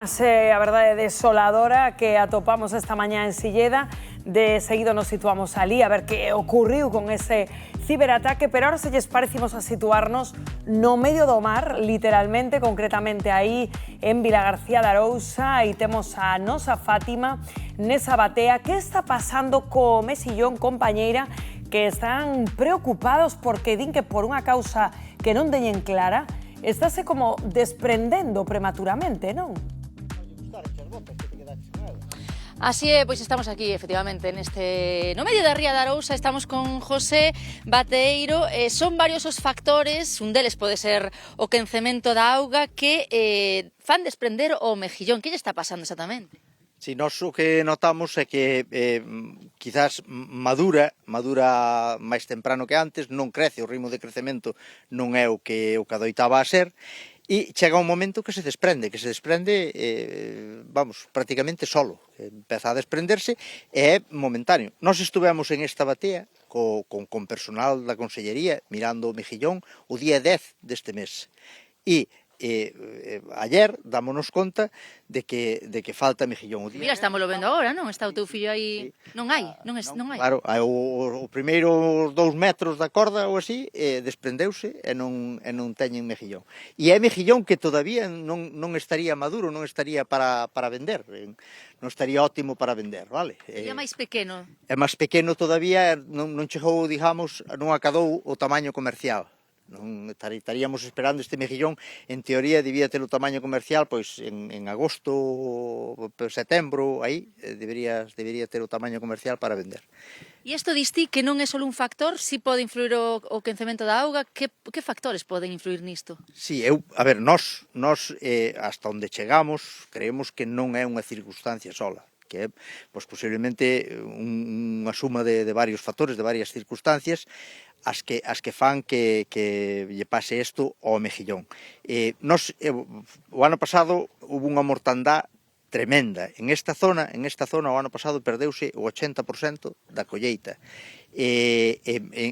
A verdade desoladora que atopamos esta mañá en Silleda. De seguido nos situamos ali a ver que ocurriu con ese ciberataque, pero ahora se lles parecimos a situarnos no medio do mar, literalmente, concretamente aí en Vilagarcía de Arousa, e temos a nosa Fátima nesa batea. Que está pasando co Mexillón, compañeira, que están preocupados porque din que por unha causa que non teñen clara, estáse como desprendendo prematuramente, non? Así é, pois estamos aquí, efectivamente, no medio da ría de Arousa. Estamos con José Bateiro. Son varios os factores, un deles pode ser o quencemento da auga que fan desprender o mexillón. Que lle está pasando exactamente? Si, nós o que notamos é que quizás madura máis temprano que antes, non crece, o ritmo de crecemento non é o que adoitaba a ser, e chega un momento que se desprende, vamos, prácticamente solo, empeza a desprenderse e é momentáneo. Nós estuvemos en esta batea con personal da Consellería mirando o mexillón o día 10 deste mes, e ayer dámonos conta de que falta mexillón. Mira, estámoslo vendo agora, non? Está o teu fillo aí. Non hai. Claro, o primeiro 2 metros da corda ou así desprendeuse e non teñen mexillón. E é mexillón que todavía non estaría maduro, non estaría para vender, non estaría ótimo para vender, vale? É máis pequeno. É máis pequeno todavía, non chegou, digamos, non acadou o tamaño comercial. Non estaríamos esperando este mexillón, en teoría debía ter o tamaño comercial pois en agosto, setembro, aí debería ter o tamaño comercial para vender. E isto diste que non é só un factor, si pode influir o quencemento da auga. Que factores poden influir nisto? Si, nós hasta onde chegamos creemos que non é unha circunstancia sola, que é posiblemente unha suma de varios factores, de varias circunstancias, as que fan que lle pase isto ao mexillón. O ano pasado houve unha mortandá tremenda. En esta zona o ano pasado perdeuse o 80% da colleita.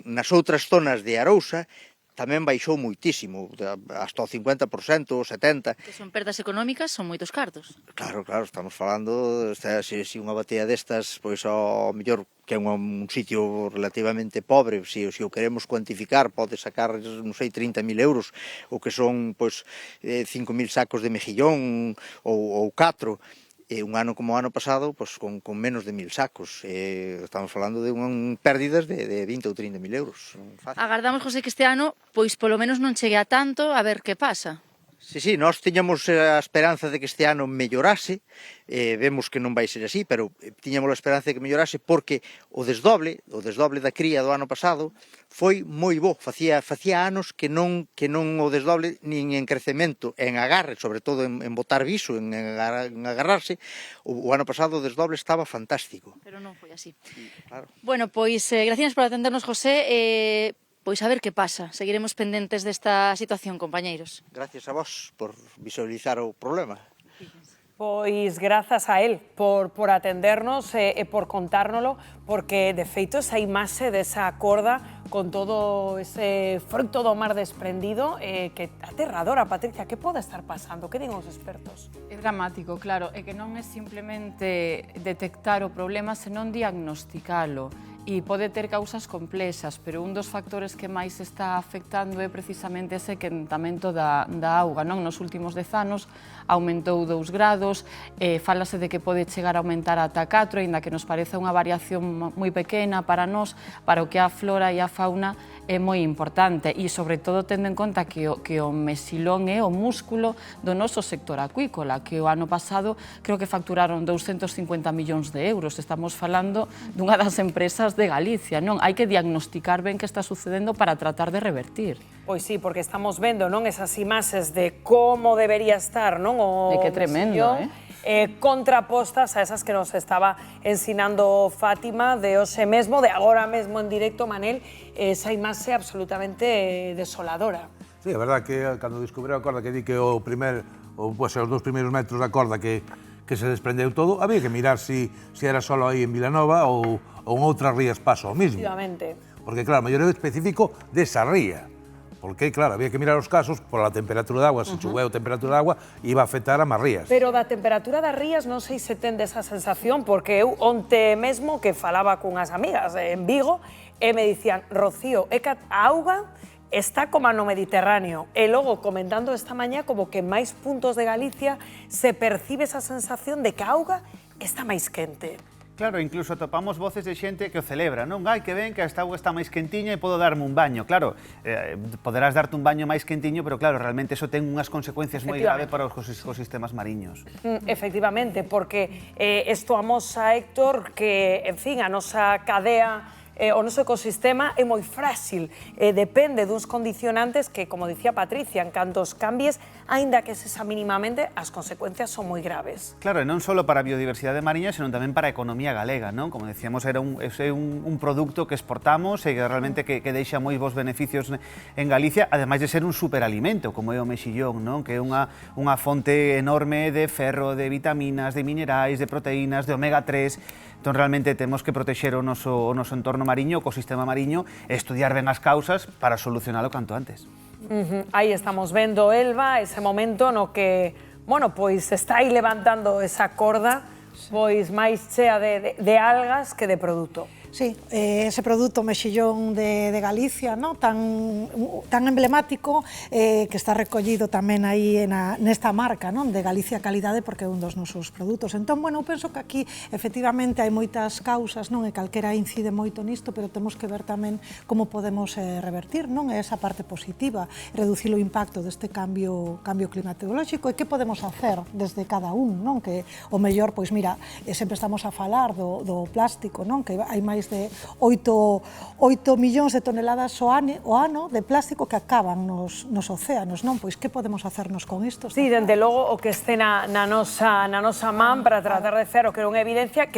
Nas outras zonas de Arousa tamén baixou moitísimo, hasta o 50%, o 70%. Que son perdas económicas, son moitos cartos. Claro, estamos falando, se unha batea destas, pois ao mellor que é un sitio relativamente pobre, se o queremos cuantificar, pode sacar, non sei, 30.000 euros, o que son, pois, 5.000 sacos de mexillón ou 4. Un ano como o ano pasado, pois, con menos de 1.000 sacos. Estamos falando de pérdidas de 20 ou 30.000 euros. Agardamos, José, que este ano, pois, polo menos non chegue a tanto, a ver que pasa. Si, nós tiñamos a esperanza de que este ano mellorase, vemos que non vai ser así, pero tiñamos a esperanza de que mellorase porque o desdoble da cría do ano pasado foi moi bo. Facía anos que non o desdoble nin en crecemento, en agarre, sobre todo en botar viso, en agarrarse, o ano pasado o desdoble estaba fantástico. Pero non foi así. Claro. Bueno, pois, gracias por atendernos, José. Pois a ver que pasa. Seguiremos pendentes desta situación, compañeiros. Gracias a vos por visualizar o problema. Pois grazas a él por atendernos e por contárnolo, porque de feito esa imaxe desa corda con todo ese fruto do mar desprendido, que aterradora, Patricia. Que pode estar pasando? Que din os expertos? É dramático, claro, é que non é simplemente detectar o problema, senón diagnosticalo. E pode ter causas complexas, pero un dos factores que máis está afectando é precisamente ese quentamento da auga. Nos últimos 10 anos aumentou 2 grados, fálase de que pode chegar a aumentar ata 4, aínda que nos parece unha variación moi pequena para nós, para o que a flora e a fauna é moi importante, e sobre todo tendo en conta que o mexilón é o músculo do noso sector acuícola, que o ano pasado creo que facturaron 250 millóns de euros. Estamos falando dunha das empresas de Galicia, non? Hai que diagnosticar ben que está sucedendo para tratar de revertir. Pois sí, porque estamos vendo, non, esas imaxes de como debería estar, non, o que tremendo, contrapostas a esas que nos estaba ensinando Fátima de hoxe mesmo, de agora mesmo en directo, Manel, esa imaxe absolutamente desoladora. Sí, a verdade que cando descubriu a corda que di que os 2 primeiros metros da corda que se desprendeu todo, había que mirar si era só aí en Vilanova ou en outras rías paso o mismo. Efectivamente. Porque, claro, o mellor é específico desa ría. porque, claro, había que mirar os casos pola temperatura da agua, se choveu a temperatura da agua, iba a afectar a máis rías. Pero da temperatura das rías non sei se tende esa sensación, porque eu onte mesmo que falaba cunhas amigas en Vigo e me dicían, Rocío, é que a auga está como no Mediterráneo. E logo, comentando esta mañá, como que en máis puntos de Galicia se percibe esa sensación de que a auga está máis quente. Claro, incluso topamos voces de xente que o celebra, non? Ai, que ben, que esta auga está máis quentiña e podo darme un baño. Claro, poderás darte un baño máis quentiño, pero claro, realmente eso ten unhas consecuencias moi graves para os ecosistemas mariños. Efectivamente, porque isto amosa, Héctor, que, en fin, a nosa cadea, o noso ecosistema é moi frágil, depende duns condicionantes que, como dicía Patricia, en cantos cambies, aínda que se xa mínimamente, as consecuencias son moi graves. Claro, e non só para a biodiversidade mariña, senón tamén para a economía galega, non? Como decíamos, é un produto que exportamos e que realmente que deixa moi bons beneficios en Galicia, ademais de ser un superalimento, como é o mexillón, non? Que é unha fonte enorme de ferro, de vitaminas, de minerais, de proteínas, de omega 3. Entón, realmente temos que protexer o noso entorno mariño, o ecosistema mariño, e estudiar ben as causas para solucionalo canto antes. Aí estamos vendo, Elba, ese momento no que, bueno, pois está aí levantando esa corda, pois máis chea de algas que de produto. Sí, ese produto mexillón de Galicia, ¿no? tan emblemático, que está recollido tamén aí nesta marca, non? De Galicia Calidade, porque é un dos nosos produtos. Entón, bueno, eu penso que aquí efectivamente hai moitas causas, non? E calquera incide moito nisto, pero temos que ver tamén como podemos revertir, non? Esa parte positiva, reducir o impacto deste cambio climatolóxico e que podemos hacer desde cada un, non? Que o mellor, pois mira, sempre estamos a falar do plástico, non? Que hai máis de 8 millóns de toneladas ao ano de plástico que acaban nos océanos, non? Pois que podemos hacernos con isto? Sí, dende logo, o que este na nosa man para tratar de cero, que era unha evidencia, que